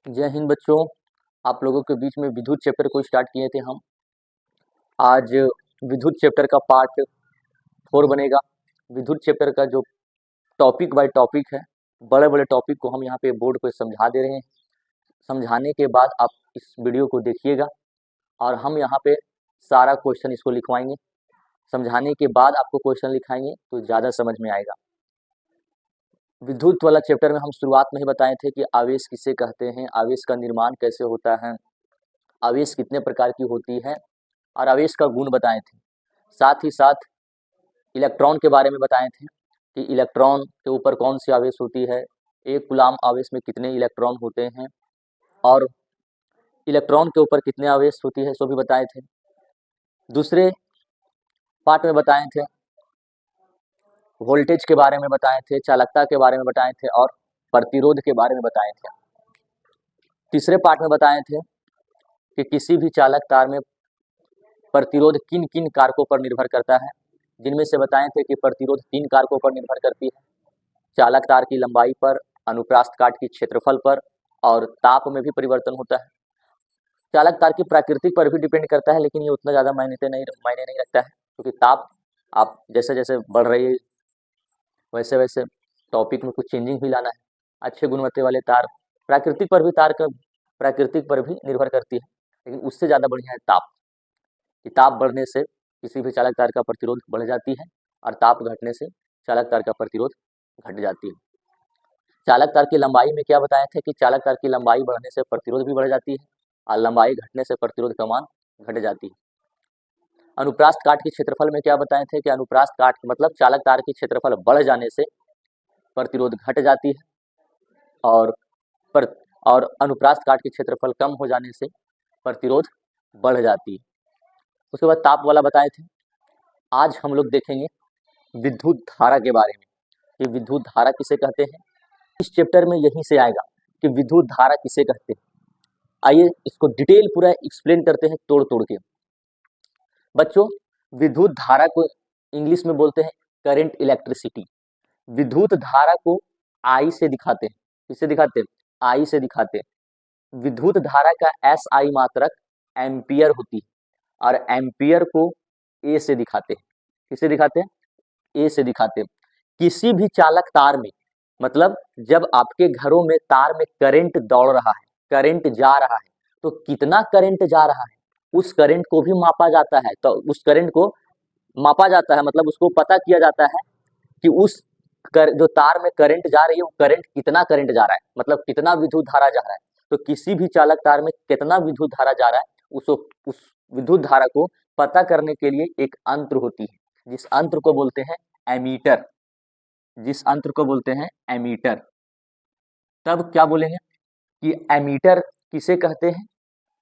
जय हिंद बच्चों। आप लोगों के बीच में विद्युत चैप्टर को स्टार्ट किए थे हम। आज विद्युत चैप्टर का पार्ट 4 बनेगा। विद्युत चैप्टर का जो टॉपिक बाय टॉपिक है, बड़े बड़े टॉपिक को हम यहाँ पे बोर्ड पे समझा दे रहे हैं। समझाने के बाद आप इस वीडियो को देखिएगा और हम यहाँ पे सारा क्वेश्चन इसको लिखवाएंगे। समझाने के बाद आपको क्वेश्चन लिखाएंगे तो ज़्यादा समझ में आएगा। विद्युत वाला चैप्टर में हम शुरुआत में ही बताए थे कि आवेश किसे कहते हैं, आवेश का निर्माण कैसे होता है, आवेश कितने प्रकार की होती है और आवेश का गुण बताए थे। साथ ही साथ इलेक्ट्रॉन के बारे में बताए थे कि इलेक्ट्रॉन के ऊपर कौन सी आवेश होती है, एक कूलाम आवेश में कितने इलेक्ट्रॉन होते हैं और इलेक्ट्रॉन के ऊपर कितने आवेश होती है, सो भी बताए थे। दूसरे पार्ट में बताए थे वोल्टेज के बारे में बताए थे, चालकता के बारे में बताए थे और प्रतिरोध के बारे में बताए थे। तीसरे पार्ट में बताए थे कि किसी भी चालक तार में प्रतिरोध किन किन कारकों पर निर्भर करता है, जिनमें से बताए थे कि प्रतिरोध 3 कारकों पर निर्भर करती है, चालक तार की लंबाई पर, अनुप्रास्थ काट की क्षेत्रफल पर और ताप में भी परिवर्तन होता है। चालक तार की प्रकृति पर भी डिपेंड करता है, लेकिन ये उतना ज़्यादा मायने नहीं रखता है, क्योंकि ताप आप जैसे जैसे बढ़ रही है वैसे वैसे टॉपिक में कुछ चेंजिंग भी लाना है। अच्छे गुणवत्ता वाले तार प्राकृतिक पर भी निर्भर करती है, लेकिन उससे ज़्यादा बढ़िया है ताप। ताप बढ़ने से किसी भी चालक तार का प्रतिरोध बढ़ जाती है और ताप घटने से चालक तार का प्रतिरोध घट जाती है। चालक तार की लंबाई में क्या बताए थे कि चालक तार की लंबाई बढ़ने से प्रतिरोध भी बढ़ जाती है और लंबाई घटने से प्रतिरोध का मान घट जाती है। अनुप्रास्थ काट की क्षेत्रफल में क्या बताए थे कि अनुप्रास्थ काट मतलब चालक तार की क्षेत्रफल बढ़ जाने से प्रतिरोध घट जाती है और अनुप्रास्थ काट की क्षेत्रफल कम हो जाने से प्रतिरोध बढ़ जाती है। उसके बाद ताप वाला बताए थे। आज हम लोग देखेंगे विद्युत धारा के बारे में कि विद्युत धारा किसे कहते हैं। इस चैप्टर में यहीं से आएगा कि विद्युत धारा किसे कहते हैं। आइए इसको डिटेल पूरा एक्सप्लेन करते हैं तोड़ तोड़ के। बच्चों, विद्युत धारा को इंग्लिश में बोलते हैं करंट इलेक्ट्रिसिटी। विद्युत धारा को आई से दिखाते हैं। किससे दिखाते हैं? आई से दिखाते हैं। विद्युत धारा का एस आई मात्रक एम्पियर होती है और एम्पियर को ए से दिखाते हैं। किसे दिखाते हैं? ए से दिखाते हैं। किसी भी चालक तार में, मतलब जब आपके घरों में तार में करंट दौड़ रहा है, करंट जा रहा है, तो कितना करंट जा रहा है उस करंट को भी मापा जाता है। तो उस करंट को मापा जाता है, मतलब उसको पता किया जाता है कि जो तार में करंट जा रही है वो करंट कितना करंट जा रहा है, मतलब कितना विद्युत धारा जा रहा है। तो किसी भी चालक तार में कितना विद्युत धारा जा रहा है उस विद्युत धारा को पता करने के लिए एक यंत्र होती है, जिस यंत्र को बोलते हैं एमीटर। जिस यंत्र को बोलते हैं एमीटर। तब क्या बोलेंगे कि एमीटर किसे कहते हैं?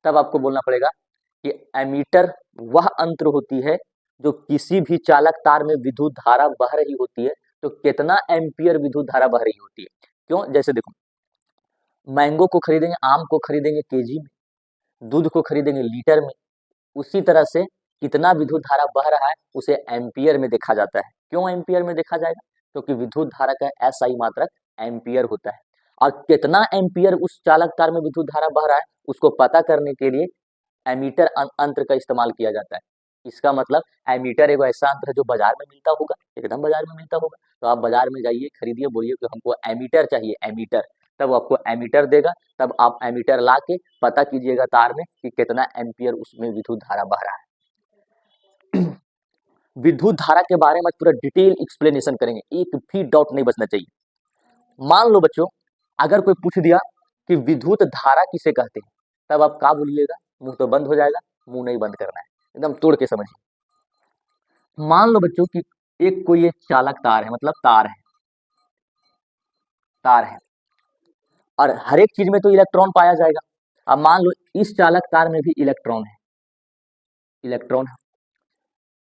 तब आपको बोलना पड़ेगा कि एमीटर वह यंत्र होती है जो किसी भी चालक तार में विद्युत धारा बह रही होती है, तो कितना एम्पियर विद्युत धारा बह रही होती है। क्यों? जैसे देखो, मैंगो को खरीदेंगे, आम को खरीदेंगे केजी में, दूध को खरीदेंगे लीटर में, उसी तरह से कितना विद्युत धारा बह रहा है उसे एम्पियर में देखा जाता है। क्यों एम्पियर में देखा जाएगा? क्योंकि विद्युत धारा का एसआई मात्रक एम्पियर होता है और कितना एम्पियर उस चालक तार में विद्युत धारा बह रहा है उसको पता करने के लिए एमीटर यंत्र का इस्तेमाल किया जाता है। इसका मतलब एमीटर एक ऐसा यंत्र है जो बाजार में मिलता होगा, एकदम बाजार में मिलता होगा। तो आप बाजार में जाइए, खरीदिए, बोलिए कि हमको एमीटर चाहिए, एमीटर, तब आपको एमीटर देगा। तब आप एमीटर ला के पता कीजिएगा तार में कि कितना एम्पियर उसमें विद्युत धारा बह रहा है। विद्युत धारा के बारे में पूरा डिटेल एक्सप्लेनेशन करेंगे, एक भी डाउट नहीं बचना चाहिए। मान लो बच्चों, अगर कोई पूछ दिया कि विद्युत धारा किसे कहते हैं, तब आप क्या बोलिएगा? मुंह तो बंद हो जाएगा, मुंह नहीं बंद करना है, एकदम तोड़ के समझिए। मान लो बच्चों कि एक कोई एक चालक तार है, मतलब तार है और हर एक चीज में तो इलेक्ट्रॉन पाया जाएगा। अब मान लो इस चालक तार में भी इलेक्ट्रॉन है,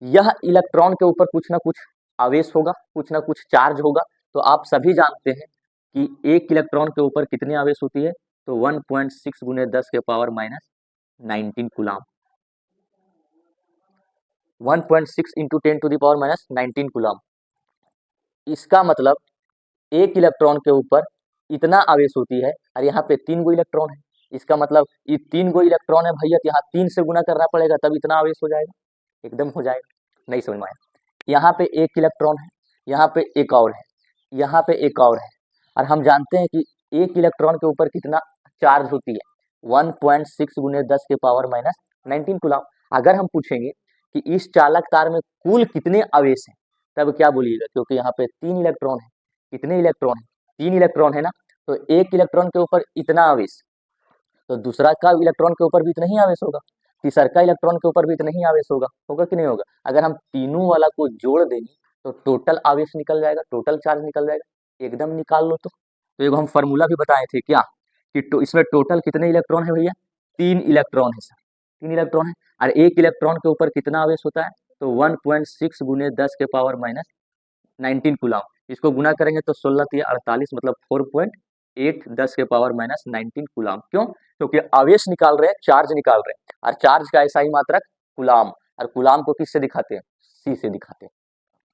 यह इलेक्ट्रॉन के ऊपर कुछ ना कुछ आवेश होगा, कुछ ना कुछ चार्ज होगा। तो आप सभी जानते हैं कि एक इलेक्ट्रॉन के ऊपर कितनी आवेश होती है? तो 1.6 गुने 10 के power minus 19 coulomb. 1.6 into 10 to the power minus 19 coulomb. इसका मतलब एक इलेक्ट्रॉन के ऊपर इतना आवेश होती है और यहाँ पे 3 गो इलेक्ट्रॉन है, इसका मतलब ये 3 गो इलेक्ट्रॉन है भैया, यहाँ 3 से गुना करना पड़ेगा तब इतना आवेश हो जाएगा, एकदम हो जाएगा। नहीं समझ में आया? यहाँ पे एक इलेक्ट्रॉन है, यहाँ पे एक और है, यहाँ पे एक और है, और हम जानते हैं कि एक इलेक्ट्रॉन के ऊपर कितना चार्ज होती है, 1.6 गुने 10 के पावर माइनस 19 कूलम। अगर हम पूछेंगे कि इस चालक तार में कुल कितने आवेश हैं, तब क्या बोलिएगा, क्योंकि यहाँ पे 3 इलेक्ट्रॉन है। कितने इलेक्ट्रॉन है? 3 इलेक्ट्रॉन है ना, तो एक इलेक्ट्रॉन के ऊपर इतना आवेश, तो दूसरा का इलेक्ट्रॉन के ऊपर भी इतना ही आवेश होगा, तीसरा का इलेक्ट्रॉन के ऊपर भी इतना ही आवेश होगा, होगा कि नहीं होगा? अगर हम तीनों वाला को जोड़ देंगे तो टोटल आवेश निकल जाएगा, टोटल चार्ज निकल जाएगा, एकदम निकाल लो। तो एक हम फॉर्मूला भी बताए थे क्या, कि इसमें टोटल कितने इलेक्ट्रॉन है भैया? 3 इलेक्ट्रॉन है सर, 3 इलेक्ट्रॉन है, और एक इलेक्ट्रॉन के ऊपर कितना आवेश होता है? तो 1.6 गुने 10 के पावर माइनस 19 कूलम। इसको गुना करेंगे तो 16 3 48, मतलब 4.8 10 के पावर माइनस 19 कूलम। क्यों? क्योंकि आवेश निकाल रहे हैं, चार्ज निकाल रहे हैं, और चार्ज का ऐसा ही मात्रक कूलम, और कूलम को किससे दिखाते हैं? सी से दिखाते हैं।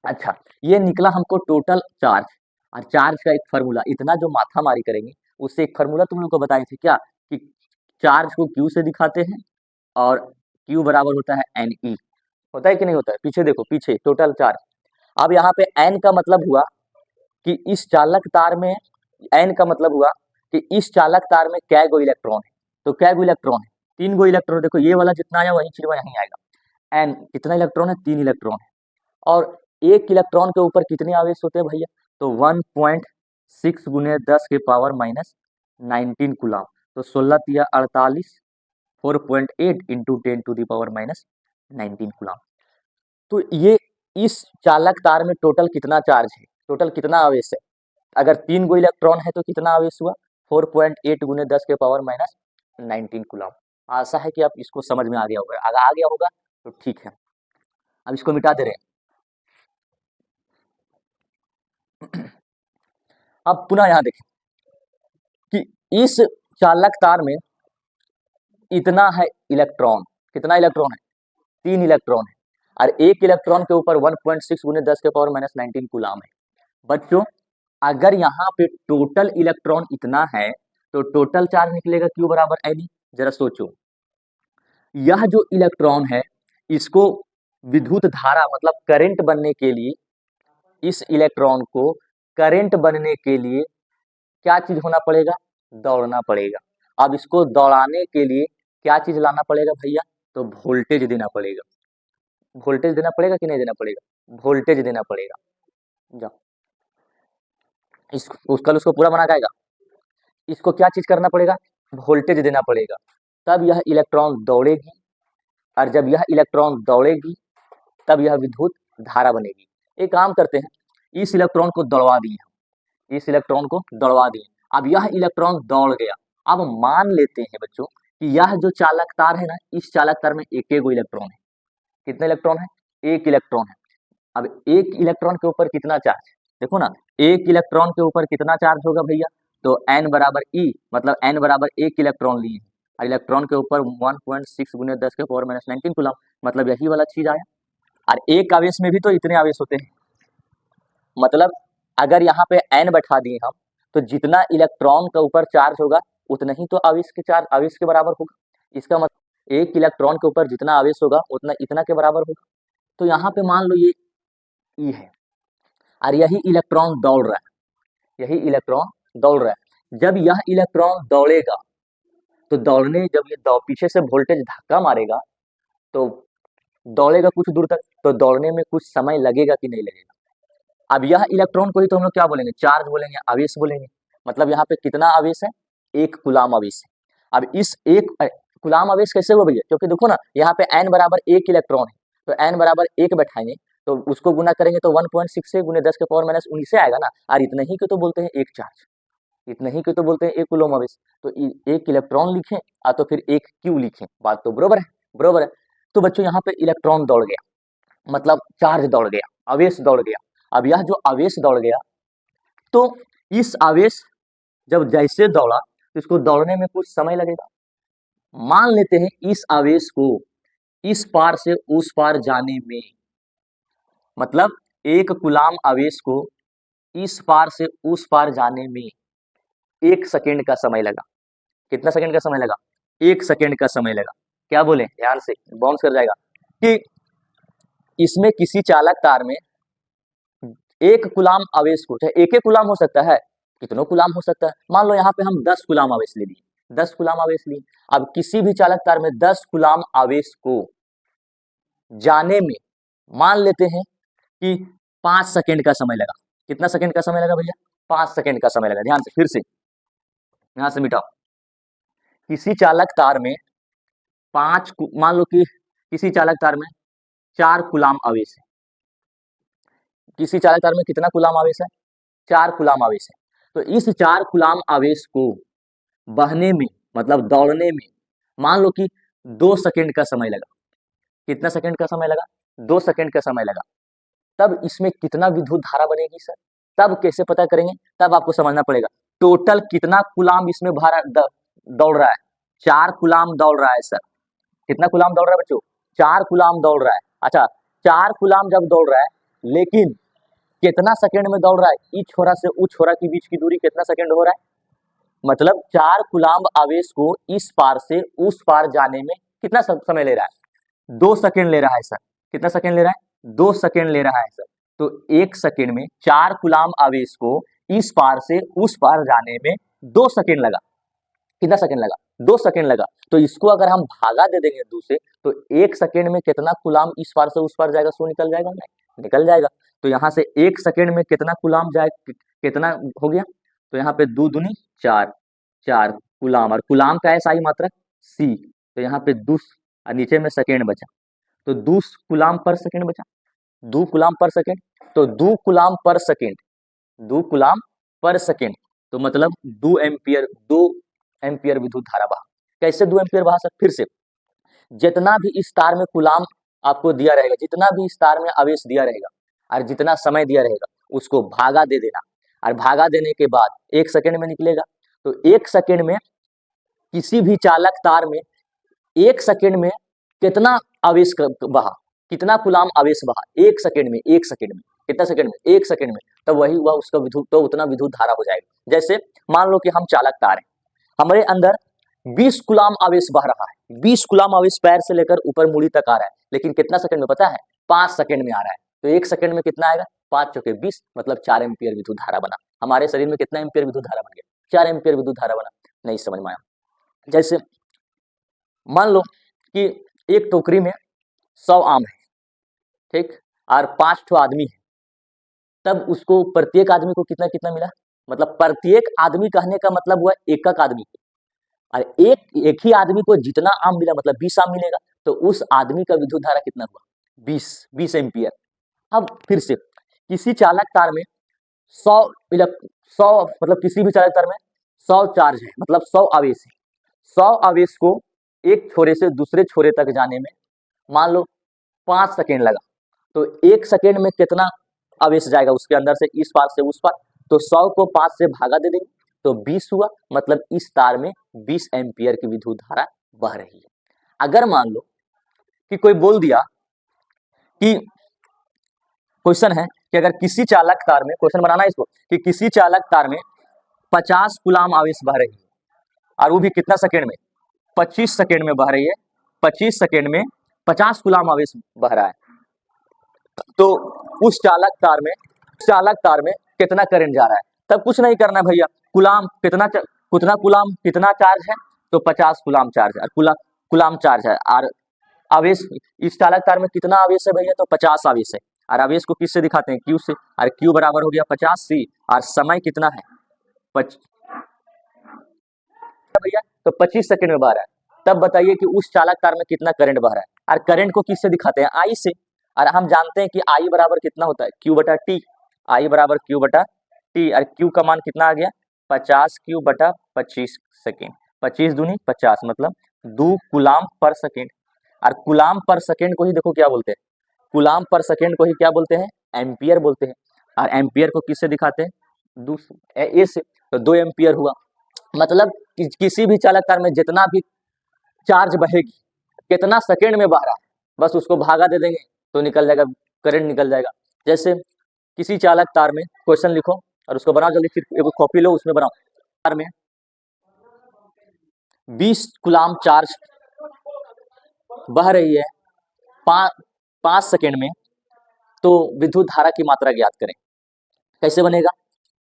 अच्छा, ये निकला हमको टोटल चार्ज, और चार्ज का एक फार्मूला, इतना जो माथा मारी करेंगे उससे एक फार्मूला तुम लोग को बताए थे क्या, कि चार्ज को क्यू से दिखाते हैं, और क्यू बराबर होता है एन ई, होता है कि नहीं होता है? पीछे देखो, पीछे टोटल चार्ज। अब यहाँ पे एन का मतलब हुआ कि इस चालक तार में, एन का मतलब हुआ कि इस चालक तार में कै गो इलेक्ट्रॉन है, तो कै गो इलेक्ट्रॉन है? 3 गो इलेक्ट्रॉन। देखो ये वाला जितना आया वही चीज यहाँ आएगा। एन कितना इलेक्ट्रॉन है? 3 इलेक्ट्रॉन है, और एक इलेक्ट्रॉन के ऊपर कितने आवेश होते हैं भैया? तो 1.6 गुने 10 के पावर माइनस 19 कूलम। तो 16 तिया 48, 4.8 into 10 to the power minus 19 coulomb. तो ये इस चालक तार में टोटल कितना चार्ज है, टोटल कितना आवेश है? अगर 3 गो इलेक्ट्रॉन है तो कितना आवेश हुआ? 4.8 गुने 10 के पावर माइनस 19 कूलम। आशा है कि आप इसको समझ में आ गया होगा, अगर आ गया होगा तो ठीक है। अब इसको मिटा दे रहे हैं। अब पुनः यहाँ देखें कि इस चालक तार में इतना है इलेक्ट्रॉन, कितना इलेक्ट्रॉन है? 3 इलेक्ट्रॉन है, और एक इलेक्ट्रॉन के ऊपर 1.6 गुने 10 के पावर माइनस 19 कूलम है। बच्चों अगर यहाँ पे टोटल इलेक्ट्रॉन इतना है तो टोटल चार्ज निकलेगा क्यू बराबर एन ई। जरा सोचो, यह जो इलेक्ट्रॉन है इसको विद्युत धारा मतलब करंट बनने के लिए, इस इलेक्ट्रॉन को करंट बनने के लिए क्या चीज होना पड़ेगा? दौड़ना पड़ेगा। अब इसको दौड़ाने के लिए क्या चीज लाना पड़ेगा भैया? तो वोल्टेज देना पड़ेगा। वोल्टेज देना पड़ेगा कि नहीं देना पड़ेगा? वोल्टेज देना पड़ेगा। जाओ कल उसको पूरा बना जाएगा। इसको क्या चीज करना पड़ेगा? वोल्टेज देना पड़ेगा, तब यह इलेक्ट्रॉन दौड़ेगी, और जब यह इलेक्ट्रॉन दौड़ेगी तब यह विद्युत धारा बनेगी। एक काम करते हैं, इस इलेक्ट्रॉन को दौड़वा दिए, इस इलेक्ट्रॉन को दौड़वा दिए, अब यह इलेक्ट्रॉन दौड़ गया। अब मान लेते हैं बच्चों कि यह जो चालक तार है ना, इस चालक तार में एक एक इलेक्ट्रॉन है। कितने इलेक्ट्रॉन है? एक इलेक्ट्रॉन है। अब एक इलेक्ट्रॉन के ऊपर कितना चार्ज? देखो ना, एक इलेक्ट्रॉन के ऊपर कितना चार्ज होगा भैया? तो एन बराबर ई, मतलब एन बराबर एक इलेक्ट्रॉन लिए, और इलेक्ट्रॉन के ऊपर 1.6 गुने 10 के पावर माइनस 19 कूलम, मतलब यही वाला चीज आया। और एक आवेश में भी तो इतने आवेश होते हैं, मतलब अगर यहाँ पे एन बैठा दिए हम, तो जितना इलेक्ट्रॉन का ऊपर चार्ज होगा उतना ही तो आवेश के चार्ज आवेश के बराबर होगा। इसका मतलब एक इलेक्ट्रॉन के ऊपर जितना आवेश होगा उतना इतना के बराबर होगा। तो यहाँ पे मान लो ये ई है, और यही इलेक्ट्रॉन दौड़ रहा है, यही इलेक्ट्रॉन दौड़ रहा है। जब यह इलेक्ट्रॉन दौड़ेगा तो दौड़ने, जब ये पीछे से वोल्टेज धक्का मारेगा तो दौड़ेगा कुछ दूर तक, तो दौड़ने में कुछ समय लगेगा कि नहीं लगेगा? अब यह इलेक्ट्रॉन को ही तो हम लोग क्या बोलेंगे? चार्ज बोलेंगे, आवेश बोलेंगे। मतलब यहाँ पे कितना आवेश है? एक कूलम आवेश है। अब इस एक कूलम आवेश कैसे हो भैया? क्योंकि देखो ना, यहाँ पे एन बराबर एक इलेक्ट्रॉन है, तो एन बराबर एक बैठाएंगे तो उसको गुना करेंगे तो 1.6 से गुने 10 के पावर माइनस 19 से आएगा ना, और इतने ही को तो बोलते हैं एक चार्ज, इतने ही को तो बोलते हैं एक कूलम आवेश। तो एक इलेक्ट्रॉन लिखें और तो फिर एक क्यू लिखें, बात तो बरोबर है, बरोबर है। तो बच्चों यहाँ पे इलेक्ट्रॉन दौड़ गया, मतलब चार्ज दौड़ गया, आवेश दौड़ गया। अब यह जो आवेश दौड़ गया, तो इस आवेश जब जैसे दौड़ा तो इसको दौड़ने में कुछ समय लगेगा। मान लेते हैं इस आवेश को इस पार से उस पार जाने में, मतलब एक कूलम आवेश को इस पार से उस पार जाने में 1 सेकेंड का समय लगा। कितना सेकंड का समय लगा? 1 सेकंड का समय लगा। क्या बोले? ध्यान से बाउंस कर जाएगा कि इसमें किसी चालक तार में 1 कूलाम आवेश को, चाहे 1 कूलाम हो सकता है, कितनों कूलाम हो सकता है। मान लो यहाँ पे हम 10 कूलाम आवेश ले लिए, 10 कूलाम आवेश लिए। अब किसी भी चालक तार में 10 कूलाम आवेश को जाने में मान लेते हैं कि 5 सेकंड का समय लगा। कितना सेकंड का समय लगा भैया? 5 सेकंड का समय लगा। ध्यान से, फिर से यहां से मिटाओ। किसी चालक तार में मान लो कि किसी चालक तार में 4 कूलाम आवेश है। किसी चालक तार में कितना कूलाम आवेश है? 4 कूलाम आवेश है। तो इस 4 कूलाम आवेश को बहने में, मतलब दौड़ने में, मान लो कि 2 सेकंड का समय लगा। कितना सेकंड का समय लगा? 2 सेकंड का समय लगा। तब इसमें कितना विद्युत धारा बनेगी सर? तब कैसे पता करेंगे? तब आपको समझना पड़ेगा टोटल कितना कूलाम इसमें दौड़ रहा है। 4 कूलाम दौड़ रहा है सर। कितना कूलाम दौड़ रहा है बच्चों? 4 कूलाम दौड़ रहा है। अच्छा, 4 कूलाम जब दौड़ रहा है, लेकिन कितना सेकंड में दौड़ रहा है? इस छोरा से उस छोरा के बीच की दूरी कितना सेकंड हो रहा है? मतलब 4 कूलाम आवेश को इस पार से उस पार जाने में कितना समय ले रहा है? 2 सेकंड ले रहा है सर। कितना सेकंड ले रहा है? 2 सेकंड ले रहा है सर। तो 1 सेकंड में 4 कूलाम आवेश को इस पार से उस पार जाने में 2 सेकंड लगा। कितना सेकंड लगा? 2 सेकंड लगा। तो इसको अगर हम भागा दे देंगे 2 से, तो 1 सेकंड में कितना कूलाम इस पार से उस पार जाएगा? सो निकल जाएगा? नहीं, निकल जाएगा। तो यहाँ से 1 सेकंड में कितना कूलाम जाए, कितना हो गया? तो यहाँ पे 2 दूनी 4, 4 कूलाम, और कूलाम का है साई मात्रक सी। तो यहाँ पे 2 और नीचे में सेकंड बचा, तो 2 कूलाम पर सेकंड बचा। 2 कूलाम पर सेकंड, तो 2 कूलाम पर सेकंड, 2 कूलाम पर सेकंड, तो मतलब 2 एम्पियर, 2 एम्पियर विद्युत धारा बहा। कैसे 2 एम्पियर बहा सर? फिर से, जितना भी इस तार में कूलाम आपको दिया रहेगा, जितना भी इस तार में आवेश दिया रहेगा और जितना समय दिया रहेगा, उसको भागा दे देना, और भागा देने के बाद 1 सेकंड में निकलेगा। तो 1 सेकंड में किसी भी चालक तार में 1 सेकंड में कितना आवेश बहा, कितना कूलाम आवेश बहा? 1 सेकंड में, 1 सेकंड में, कितना सेकंड में? 1 सेकंड में। तब वही हुआ उसका विद्युत, तो उतना विद्युत धारा हो जाएगा। जैसे मान लो कि हम चालक तार हैं, हमारे अंदर 20 कूलाम आवेश बह रहा है। 20 कूलाम आवेश पैर से लेकर ऊपर मुड़ी तक आ रहा है, लेकिन कितना सेकंड में पता है? 5 सेकंड में आ रहा है। तो 1 सेकंड में कितना आएगा? 5 चौके 20, मतलब 4 एम्पियर विद्युत धारा बना। हमारे शरीर में कितना एम्पियर विद्युत धारा बन गया? 4 एम्पियर विद्युत धारा बना। नहीं समझ में आया? जैसे मान लो कि एक टोकरी में 100 आम है, ठीक, और 5 ठो आदमी है, तब उसको प्रत्येक आदमी को कितना कितना मिला? मतलब प्रत्येक आदमी कहने का मतलब हुआ एक आदमी, और एक ही आदमी को जितना आम मिला, मतलब 20 आम मिलेगा, तो उस आदमी का विद्युत धारा कितना हुआ? 20 एम्पियर। अब फिर से, किसी चालक तार में 100 मतलब किसी भी चालक तार में 100 चार्ज है, मतलब 100 आवेश है। 100 आवेश को एक छोरे से दूसरे छोरे तक जाने में मान लो 5 सेकेंड लगा, तो 1 सेकेंड में कितना आवेश जाएगा उसके अंदर से इस पार से उस पार? तो 100 को 5 से भागा दे देंगे, तो 20 हुआ, मतलब इस तार में 20 एम्पियर की विद्युत धारा बह रही है। अगर मान लो कि कोई बोल दिया कि क्वेश्चन है कि अगर किसी चालक तार में, क्वेश्चन बनाना है इसको, कि किसी चालक तार में 50 कूलाम आवेश बह रही है, और वो भी कितना सेकेंड में? 25 सेकेंड में बह रही है। 25 सेकेंड में 50 कूलाम आवेश बह रहा है, तो उस चालक तार में कितना करंट जा रहा है? तब कुछ नहीं करना भैया, कूलाम कितना कूलाम कितना चार्ज है? तो 50 कूलाम चार्ज है, और कूलाम चार्ज है, और आवेश इस चालक तार में कितना आवेश है भैया? तो 50 आवेश है, और आवेश को किससे दिखाते हैं? क्यू से, और क्यू बराबर हो गया 50 सी, और समय कितना है? भैया तो 25 सेकंड में बह रहा है। तब बताइए कि उस चालक तार में कितना करंट बह रहा है? और करंट को किससे दिखाते हैं? आई से, और हम जानते हैं कि आई बराबर कितना होता है? क्यू बटा टी। आई बराबर क्यू बटा टी, और क्यू का मान कितना आ गया? 50 क्यू बटा 25 सेकेंड। 25 दूनी 50, मतलब 2 कूलाम पर सेकेंड। और कूलाम पर सेकेंड को ही देखो क्या बोलते हैं? कूलाम पर सेकेंड को ही क्या बोलते हैं? एम्पियर बोलते हैं। और एम्पियर को किससे दिखाते हैं? ए से, तो 2 एम्पियर हुआ। मतलब किसी भी चालक तार में जितना भी चार्ज बहेगी, कितना सेकेंड में बह रहा है, बस उसको भागा दे देंगे तो निकल जाएगा, करंट निकल जाएगा। जैसे किसी चालक तार में, क्वेश्चन लिखो और उसको बनाओ जल्दी, फिर एक कॉपी लो उसमें बनाओ। तार में 20 कूलाम चार्ज बह रही है 5 सेकेंड में, तो विद्युत धारा की मात्रा ज्ञात करें। कैसे बनेगा?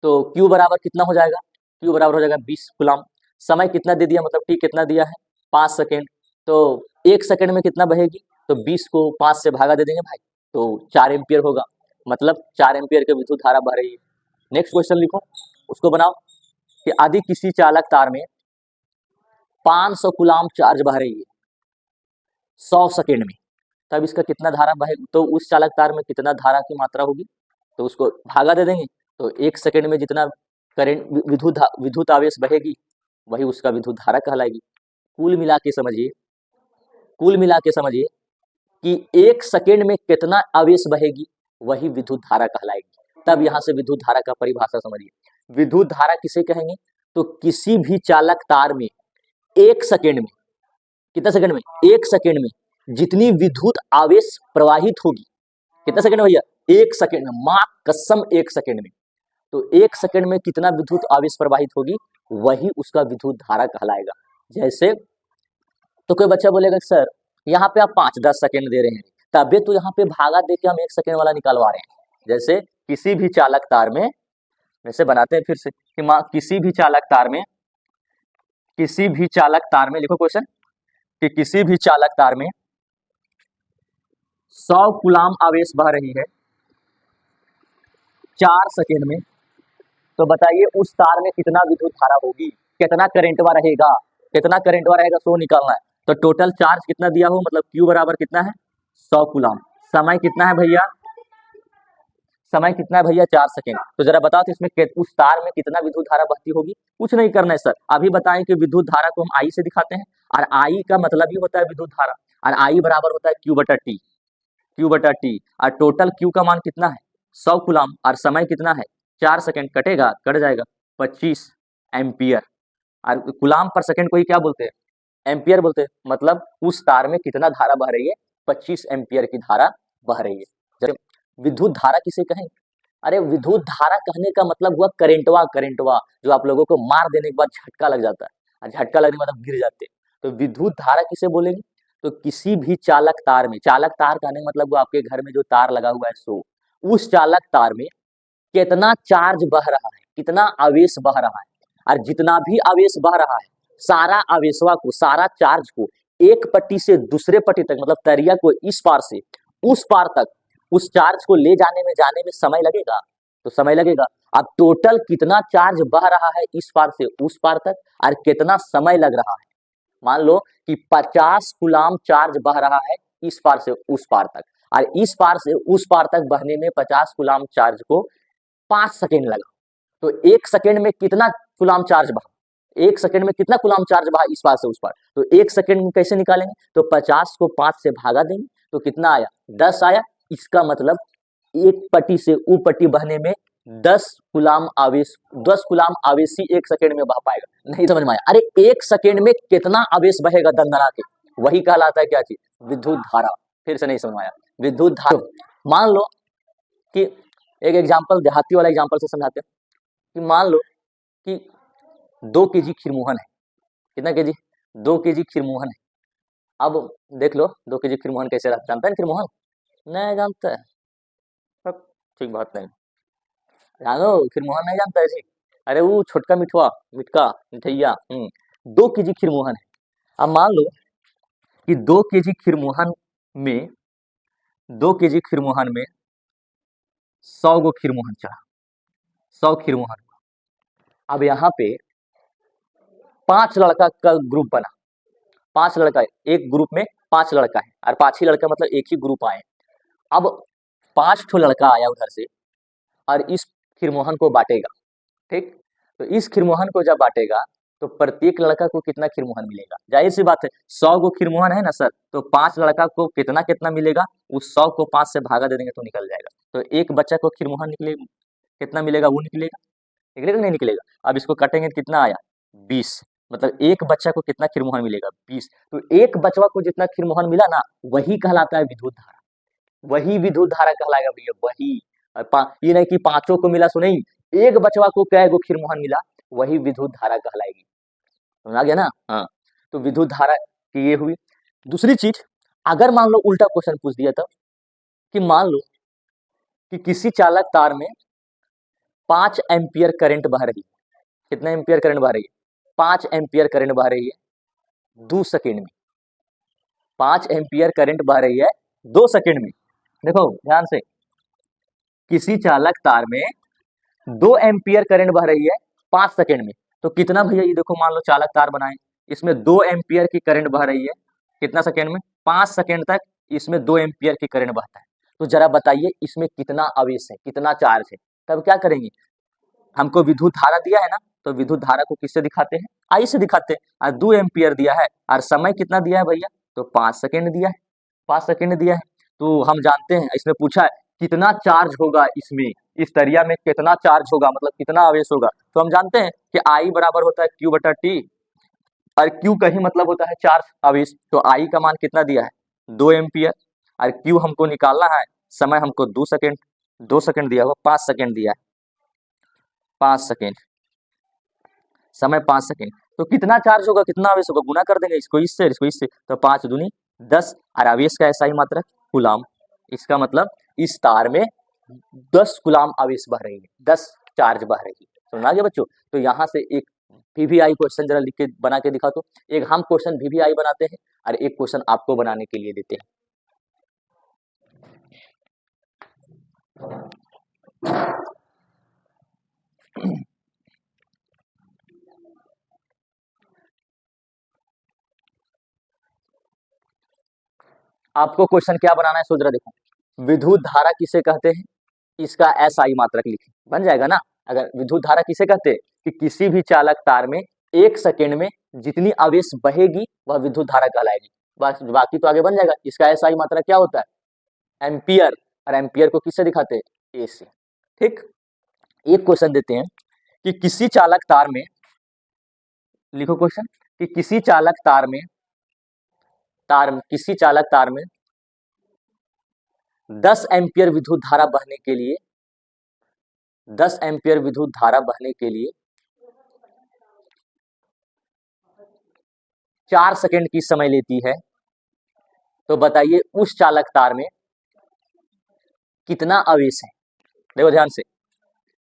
तो Q बराबर कितना हो जाएगा? Q बराबर हो जाएगा 20 कूलाम। समय कितना दे दिया, मतलब T कितना दिया है? 5 सेकेंड। तो 1 सेकेंड में कितना बहेगी? तो 20 को 5 से भागा दे देंगे भाई, तो 4 एम्पियर होगा, मतलब 4 एम्पियर की विद्युत धारा बह रही है। नेक्स्ट क्वेश्चन लिखो, उसको बनाओ कि यदि किसी चालक तार में 500 कूलाम चार्ज बह रही है 100 सेकेंड में, तब इसका कितना धारा बहेगा? तो उस चालक तार में कितना धारा की मात्रा होगी? तो उसको भागा दे देंगे, तो 1 सेकेंड में जितना करंट विद्युत आवेश बहेगी वही उसका विद्युत धारा कहलाएगी। कुल मिला के समझिए कि 1 सेकेंड में कितना आवेश बहेगी वही विद्युत धारा कहलाएगी। तब यहाँ से विद्युत धारा का परिभाषा समझिए। विद्युत धारा किसे कहेंगे? तो किसी भी चालक तार में 1 सेकेंड में, कितना सेकेंड में? 1 सेकेंड में जितनी विद्युत आवेश प्रवाहित होगी, कितना सेकेंड भैया? 1 सेकेंड में, मां कसम 1 सेकेंड में। तो 1 सेकेंड में कितना विद्युत आवेश प्रवाहित होगी वही उसका विद्युत धारा कहलाएगा। जैसे तो कोई बच्चा बोलेगा सर यहाँ पे आप 5-10 सेकेंड दे रहे हैं, तभी तो यहाँ पे भागा दे के हम 1 सेकेंड वाला निकालवा रहे हैं। जैसे किसी भी चालक तार में, वैसे बनाते हैं फिर से कि किसी भी चालक तार में लिखो क्वेश्चन कि किसी भी चालक तार में 100 कूलाम आवेश बह रही है 4 सेकेंड में, तो बताइए उस तार में कितना विद्युत धारा होगी, कितना करंटवा रहेगा, सो निकालना है। तो टोटल चार्ज कितना दिया हो, मतलब Q बराबर कितना है? 100 कूलाम। समय कितना है भैया? 4 सेकेंड। तो जरा बताओ तो इसमें उस तार में कितना विद्युत धारा बहती होगी? कुछ नहीं करना है सर, अभी बताएं कि विद्युत धारा को हम I से दिखाते हैं, और I का मतलब ही होता है विद्युत धारा, और I बराबर होता है Q बटा T, और टोटल Q का मान कितना है? 100 कूलाम, और समय कितना है? 4 सेकेंड। कटेगा, कट जाएगा, 25 एम्पियर। और कूलाम पर सेकेंड को ही क्या बोलते हैं? एम्पियर बोलते हैं। मतलब उस तार में कितना धारा बह रही है? 25 एम्पियर की धारा बह रही है। जब विद्युत धारा किसे कहें? अरे विद्युत धारा कहने का मतलब हुआ करेंटवा, जो आप लोगों को मार देने के बाद झटका लग जाता है, और झटका लगने के बाद आप गिर जाते हैं। तो विद्युत धारा किसे बोलेंगे? तो किसी भी चालक तार में, चालक तार कहने का मतलब वो आपके घर में जो तार लगा हुआ है सो, उस चालक तार में कितना चार्ज बह रहा है, कितना आवेश बह रहा है, और जितना भी आवेश बह रहा है सारा आवेशवा को, सारा चार्ज को एक पट्टी से दूसरे पट्टी तक, मतलब तरिया को इस पार से उस पार तक, उस चार्ज को ले जाने में समय लगेगा, तो समय लगेगा। अब टोटल कितना चार्ज बह रहा है इस पार से उस पार तक, और कितना समय लग रहा है? मान लो कि 50 कूलाम चार्ज बह रहा है इस पार से उस पार तक, और इस पार से उस पार तक बहने में 50 कूलाम चार्ज को 5 सेकेंड लगा। तो 1 सेकेंड में कितना कूलाम चार्ज बहा? 1 सेकेंड में कितना कूलाम चार्ज बहा इस पार से उस पार? तो 1 सेकेंड में कैसे निकालेंगे? तो 50 को 5 से भागा देंगे, तो कितना आया? 10 आया। इसका मतलब एक पट्टी से ऊ पट्टी बहने में 10 कूलाम आवेशी 1 सेकेंड में बह पाएगा। नहीं समझ में आया? अरे 1 सेकेंड में कितना आवेश बहेगा दंदना के, वही कहलाता है क्या चीज? विद्युत धारा। फिर से नहीं समझ में आया? विद्युत धारा। मान लो कि एक एग्जाम्पल, देहाती वाला एग्जाम्पल से समझाते हैं कि मान लो कि 2 केजी खीरमोहन है। कितना केजी? 2 केजी खीरमोहन है। अब देख लो 2 केजी खीरमोहन कैसे रहता है, जानता है खीरमोहन? नहीं जानता है? ठीक बात नहीं जानो, खीरमोहन नहीं जानता है जी? अरे वो छोटका मिठैया 2 केजी खीरमोहन है। अब मान लो कि 2 केजी खीरमोहन में 100 गो खीरमोहन चढ़ा, 100 खीरमोहन। अब यहाँ पे 5 लड़का का ग्रुप बना, 5 लड़का, एक ग्रुप में 5 लड़का है, और 5 ही लड़का मतलब एक ही ग्रुप आए। अब 5 ठो लड़का आया उधर से, और इस खीरमोहन को बांटेगा, ठीक? तो इस खीरमोहन को जब बांटेगा तो प्रत्येक लड़का को कितना खीरमोहन मिलेगा? जाहिर सी बात है, 100 गो खीरमोहन है ना सर, तो 5 लड़का को कितना कितना मिलेगा? उस 100 को 5 से भागा दे देंगे तो निकल जाएगा। तो एक बच्चा को खीरमोहन निकलेगा, कितना मिलेगा? वो निकलेगा, नहीं निकलेगा? अब इसको काटेंगे तो कितना आया? 20। मतलब एक बच्चा को कितना खीरमोहन मिलेगा? 20। तो एक बचवा को जितना खीरमोहन मिला ना, वही कहलाता है विद्युत धारा, वही विद्युत धारा कहलाएगा भैया, वही। ये नहीं कि 5 को मिला सो नहीं, एक बचवा को कै गो खीरमोहन मिला, वही विद्युत धारा कहलाएगी। समझ आ गया ना? हाँ। तो विद्युत धारा की ये हुई। दूसरी चीज, अगर मान लो उल्टा क्वेश्चन पूछ दिया था कि मान लो कि किसी चालक तार में 5 एम्पियर करंट बह रही है। कितना एम्पियर करंट बह रही है? 5 एम्पियर करंट बह रही है 2 सेकेंड में। 5 एम्पियर करंट बह रही है 2 सेकेंड में। देखो ध्यान से, किसी चालक तार में 2 एम्पियर करंट बह रही है 5 सेकेंड में। तो कितना भैया, ये देखो मान लो चालक तार बनाए, इसमें 2 एम्पियर की करंट बह रही है कितना सेकेंड में? 5 सेकेंड तक इसमें 2 एम्पियर की करंट बहता है। तो जरा बताइए इसमें कितना आवेश है, कितना चार्ज है। तब क्या करेंगे, हमको विद्युत धारा दिया है ना, तो विद्युत धारा को किससे दिखाते हैं? आई से दिखाते हैं। और 2 एम्पियर दिया है और समय कितना दिया है भैया? तो 5 सेकेंड दिया है। 5 सेकेंड दिया है। तो हम जानते हैं, इसमें पूछा है कितना चार्ज होगा इसमें, इस तरिया में कितना चार्ज होगा, मतलब कितना आवेश होगा। तो हम जानते हैं कि आई बराबर होता है क्यू बटा टी, और क्यू का ही मतलब होता है चार्ज, आवेश। तो आई का मान कितना दिया है? 2 एम्पियर, और क्यू हमको निकालना है, समय हमको 2 सेकेंड, 2 सेकेंड दिया हुआ, 5 सेकेंड दिया है, 5 सेकेंड, समय 5 सेकेंड। तो कितना चार्ज होगा, कितना आवेश होगा, गुना कर देंगे इसको इससे, तो 5 दूनी 10, और आवेश का ऐसा ही मात्रक कूलाम। इसका मतलब इस तार में 10 कूलाम आवेश बह रही है, 10 चार्ज बह रही है। समझ गया बच्चों? तो यहाँ से एक वीवीआई क्वेश्चन जरा लिख के बना के दिखा दो। एक हम क्वेश्चन वीवीआई बनाते हैं और एक क्वेश्चन आपको बनाने के लिए देते हैं। आपको क्वेश्चन क्या बनाना है, सोच रहा, देखो, विद्युत धारा किसे कहते हैं, इसका एसआई मात्रक लिखें, बन जाएगा ना। अगर विद्युत धारा किसे कहते हैं कि किसी भी चालक तार में 1 सेकेंड में जितनी आवेश बहेगी वह विद्युत धारा कहलाएगी। बस बाकी तो आगे बन जाएगा। इसका एसआई मात्रक क्या होता है? एम्पियर, और एम्पियर को किससे दिखाते हैं? ए से। ठीक, एक क्वेश्चन देते हैं कि किसी चालक तार में, लिखो क्वेश्चन, कि किसी चालक तार में किसी चालक तार में 10 एम्पियर विद्युत धारा बहने के लिए 10 एम्पियर विद्युत धारा बहने के लिए 4 सेकेंड की समय लेती है। तो बताइए उस चालक तार में कितना आवेश है। देखो ध्यान से,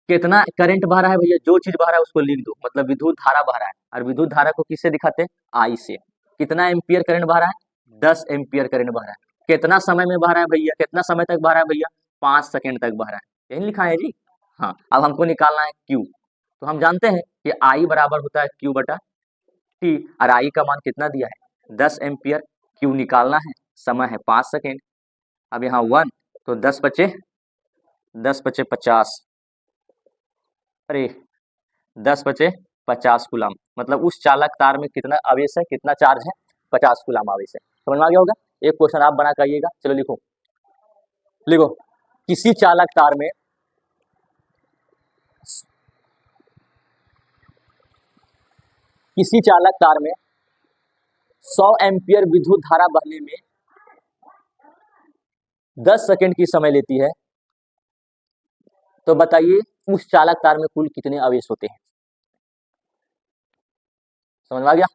कितना करंट बह रहा है भैया, जो चीज बह रहा है उसको लिख दो, मतलब विद्युत धारा बह रहा है, और विद्युत धारा को किससे दिखाते हैं? आई से। कितना एम्पियर करंट बह रहा है? 10 एम्पियर करंट बह रहा है। कितना समय में बह रहा है भैया, कितना समय तक बह रहा है भैया? 5 सेकेंड तक बह रहा है। यही लिखा है जी। हाँ, अब हमको निकालना है क्यू। तो हम जानते हैं कि आई बराबर होता है क्यू बटा टी, और आई का मान कितना दिया है? 10 एम्पियर। क्यू निकालना है, समय है 5 सेकेंड। अब यहाँ 1, तो 10 बचे 50, अरे 10 बचे 50 कूलाम। मतलब उस चालक तार में कितना आवेश है, कितना चार्ज है? 50 कूलाम आवेश है। समझ में आ गया होगा। एक क्वेश्चन आप बना के आइएगा। चलो लिखो, लिखो, किसी चालक तार में किसी चालक तार में 100 एम्पियर विद्युत धारा बहने में 10 सेकेंड की समय लेती है। तो बताइए उस चालक तार में कुल कितने आवेश होते हैं। समझ में आ गया?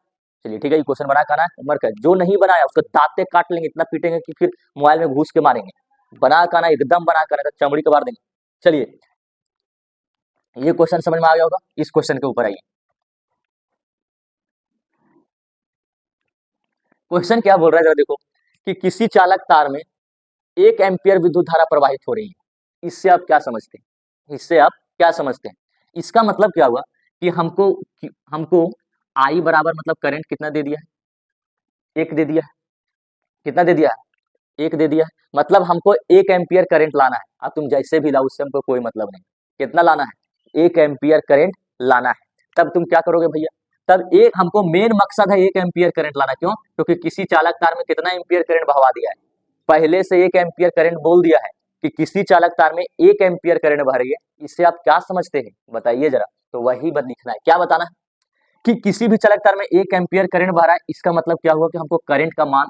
चलिए ठीक है, ये क्वेश्चन बना कर आना है, होमवर्क है। जो नहीं बनाया उसको दांते काट लेंगे, इतना पीटेंगे कि फिर मोबाइल में घुस के मारेंगे। बना कर आना, एकदम बना कर आना, चमड़ी कबार देंगे। चलिए, ये क्वेश्चन समझ में आ गया होगा। इस क्वेश्चन के ऊपर आइए। क्वेश्चन क्या बोल रहा है जरा देखो, कि किसी चालक तार में 1 एम्पियर विद्युत धारा प्रवाहित हो रही है। इससे आप क्या समझते हैं? इससे आप क्या समझते हैं? इसका मतलब क्या हुआ कि हमको आई बराबर, मतलब करंट कितना दे दिया है? 1 दे दिया है। कितना दे दिया है? 1 दे दिया है। मतलब हमको 1 एम्पियर करंट लाना है। अब तुम जैसे भी लाओ उससे हमको कोई मतलब नहीं। कितना लाना है? 1 एम्पियर करंट लाना है। तब तुम क्या करोगे भैया? तब एक हमको मेन मकसद है 1 एम्पियर करंट लाना। क्यों? क्योंकि किसी चालक तार में कितना एम्पियर करंट बहवा दिया है? पहले से 1 एम्पियर करंट बोल दिया है कि किसी चालक तार में 1 एम्पियर करंट बह रही है। इससे आप क्या समझते हैं, बताइए जरा। तो वही बस लिखना है। क्या बताना है? कि किसी भी चालक तार में 1 एम्पियर करंट बह रहा है। इसका मतलब क्या हुआ कि हमको करंट का मान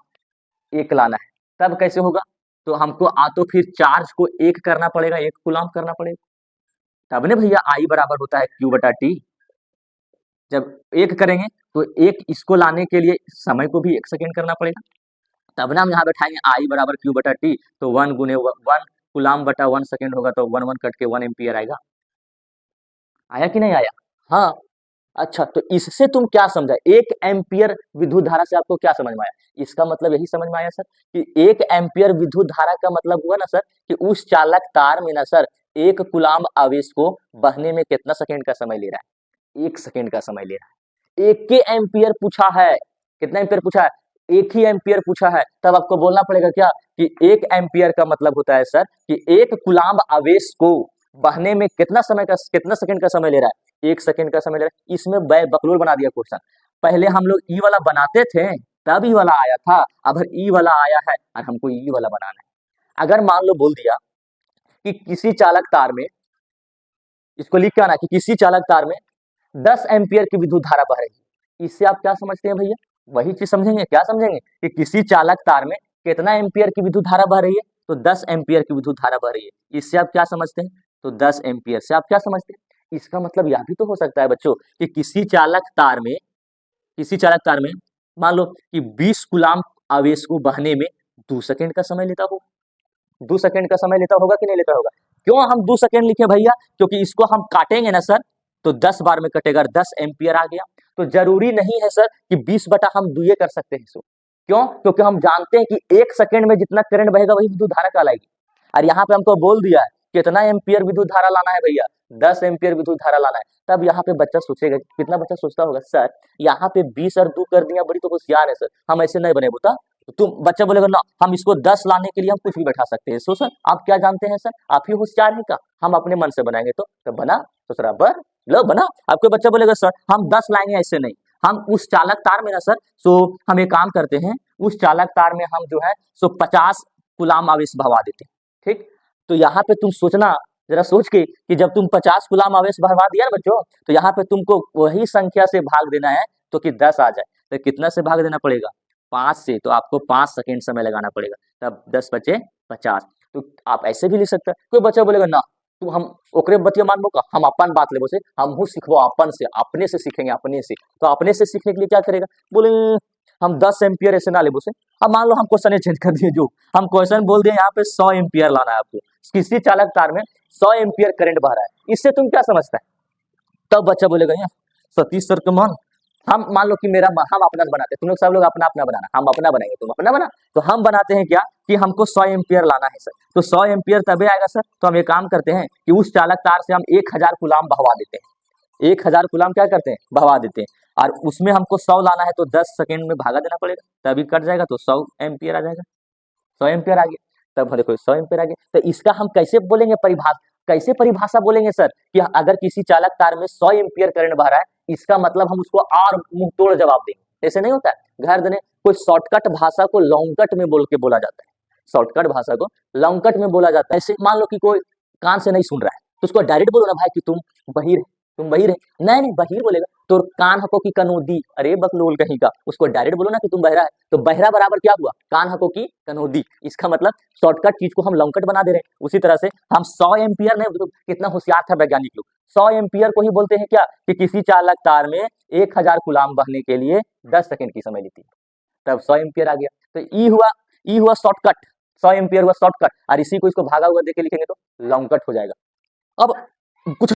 1 लाना है। तब कैसे होगा? तो हमको तो फिर चार्ज को 1 करना पड़ेगा, 1 कूलाम करना पड़ेगा, तब ने भैया आई बराबर होता है क्यू बटा टी। जब 1 करेंगे तो 1 इसको लाने के लिए समय को भी 1 सेकंड करना पड़ेगा, तब ना हम यहाँ बैठाएंगे I बराबर Q बटा T, तो 1 गुने 1 कूलाम बटा 1 सेकंड होगा, तो 1 1 कट के 1 एम्पियर आएगा। आया कि नहीं आया? हाँ। अच्छा, तो इससे तुम क्या समझा? 1 एम्पियर विद्युत धारा से आपको क्या समझ में आया? इसका मतलब यही समझ में आया सर कि 1 एम्पियर विद्युत धारा का मतलब हुआ ना सर कि उस चालक तार में ना सर 1 कूलाम आवेश को बहने में कितना सेकंड का समय ले रहा है? 1 सेकंड का समय ले रहा है। 1 के एम्पियर पूछा है, कितना एम्पियर पूछा है? 1 ही एम्पियर पूछा है, तब आपको बोलना पड़ेगा क्या कि 1 एम्पियर का मतलब होता है सर कि 1 कूलाम आवेश को बहने में कितना सेकंड का समय ले रहा है? 1 सेकंड का समय ले रहा है। इसमें बकलोल बना दिया क्वेश्चन। पहले हम लोग ई वाला बनाते थे, तब ई वाला आया था, अब ई वाला आया है और हमको ई वाला बनाना है। अगर मान लो बोल दिया कि किसी चालक तार में, इसको लिख के आना कि किसी चालक तार में 10 एम्पियर की विद्युत धारा बह रही है, इससे आप क्या समझते हैं भैया? वही चीज समझेंगे, क्या समझेंगे कि किसी चालक तार में कितना एम्पियर की विद्युत धारा बह रही है? तो 10 एम्पियर की विद्युत धारा बह रही है। इससे आप क्या समझते हैं? तो 10 एम्पियर से आप क्या समझते हैं? इसका मतलब यह भी तो हो सकता है बच्चों कि किसी चालक तार में मान लो कि 20 कूलाम आवेश को बहने में 2 सेकंड का समय लेता हो, 2 सेकंड का समय लेता होगा कि नहीं लेता होगा? क्यों हम 2 सेकंड लिखे भैया? क्योंकि इसको हम काटेंगे ना सर तो 10 बार में कटेगा, 10 एम्पियर आ गया। तो जरूरी नहीं है सर कि 20 बटा हम दुए कर सकते हैं इसको। क्यों? क्योंकि हम जानते हैं कि 1 सेकंड में जितना करंट बहेगा वही विद्युत धारा कहलाएगी। और यहाँ पे हमको बोल दिया है कितना एम्पियर विद्युत धारा लाना है भैया? 10 एम्पियर विद्युत धारा लाना है। तब यहाँ पे बच्चा सोचेगा, कितना बच्चा सोचता होगा सर यहाँ पे 20 और 2 कर दिया, बड़ी तो होशियार है सर, हम ऐसे नहीं बने बता। तुम बच्चा बोलेगा ना हम इसको 10 लाने के लिए हम कुछ भी बैठा सकते हैं। सो सर आप क्या जानते हैं सर, आप ही होशियार है क्या? हम अपने मन से बनाएंगे तो बना, तो सर लो बना। आपके बच्चा बोलेगा सर हम 10 लाएंगे, ऐसे नहीं, हम उस चालक तार में ना सर, सो हम एक काम करते हैं, उस चालक तार में हम जो है सो 50 कूलाम आवेश भरवा देते हैं। ठीक, तो यहाँ पे तुम सोचना, जरा सोच के कि जब तुम 50 कूलाम आवेश भरवा दिया ना बच्चों, तो यहाँ पे तुमको वही संख्या से भाग देना है तो कि 10 आ जाए। तो कितना से भाग देना पड़ेगा? 5 से। तो आपको 5 सेकंड समय लगाना पड़ेगा, तब 10 बचे 50। तो आप ऐसे भी लिख सकते हैं। कोई बच्चा बोलेगा ना तू हम ओकरे बतिया मानबो का, हम अपन बात लेबो से, हमहू सीखबो अपन से, अपने से सीखेंगे अपने से। तो अपने से सीखने के लिए क्या करेगा? बोले हम 10 एम्पियर ऐसे ना लेबो से। अब मान लो हम क्वेश्चन चेंज कर दिए, जो हम क्वेश्चन बोल दिए यहाँ पे 100 एम्पियर लाना है आपको, किसी चालक तार में 100 एम्पियर करंट बह रहा है। इससे तुम क्या समझता है? तब बच्चा बोलेगा यार सतीश सर के मन, हम मान लो कि हम अपना बनाते हैं, तुम लोग सब लोग अपना अपना बनाना, हम अपना बनाएंगे, तुम अपना बना। तो हम बनाते हैं क्या कि हमको 100 एम्पियर लाना है सर, तो 100 एम्पियर तबे आएगा सर। तो हम एक काम करते हैं कि उस चालक तार से हम 1000 कूलाम बहवा देते हैं, 1000 कूलाम क्या करते हैं? बहवा देते हैं। और उसमें हमको 100 लाना है तो 10 सेकंड में भागा देना पड़ेगा, तभी कट जाएगा, तो 100 एम्पियर आ जाएगा। 100 एम्पियर आ गया, तब देखो 100 एम्पियर आ गया। तो इसका हम कैसे बोलेंगे कैसे परिभाषा बोलेंगे सर कि अगर किसी चालक तार में 100 एम्पियर करंट बह रहा है, इसका मतलब हम उसको और मुंह तोड़ जवाब देंगे, ऐसे नहीं होता है। घर देने कोई शॉर्टकट भाषा को लॉन्ग कट में बोल के बोला जाता है, शॉर्टकट भाषा को लॉन्ग कट में बोला जाता है। ऐसे मान लो कि कोई कान से नहीं सुन रहा है तो उसको डायरेक्ट बोलो ना भाई कि तुम बहिर है, नहीं बहिर बोलेगा तो कान हको की कनोदी, अरे बकलोल कहीं का, उसको डायरेक्ट बोलो ना कि तुम बहरा है, तो बहरा बराबर क्या हुआ? कान हको की कनोदी। इसका मतलब शॉर्टकट चीज को हम लॉन्ग कट बना दे रहे हैं। उसी तरह से हम 100 एम्पियर नहीं, तो कितना होशियार था वैज्ञानिक लोग, 100 एम्पियर को ही बोलते हैं क्या कि किसी चालक तार में 1000 कूलाम बहने के लिए 10 सेकंड की समय लेती है, तब 100 एम्पियर आ गया। तो ई हुआ शॉर्टकट, 100 एम्पियर हुआ शॉर्टकट, और इसी को इसको भागा हुआ देके लिखेंगे तो लॉन्ग कट हो जाएगा। अब कुछ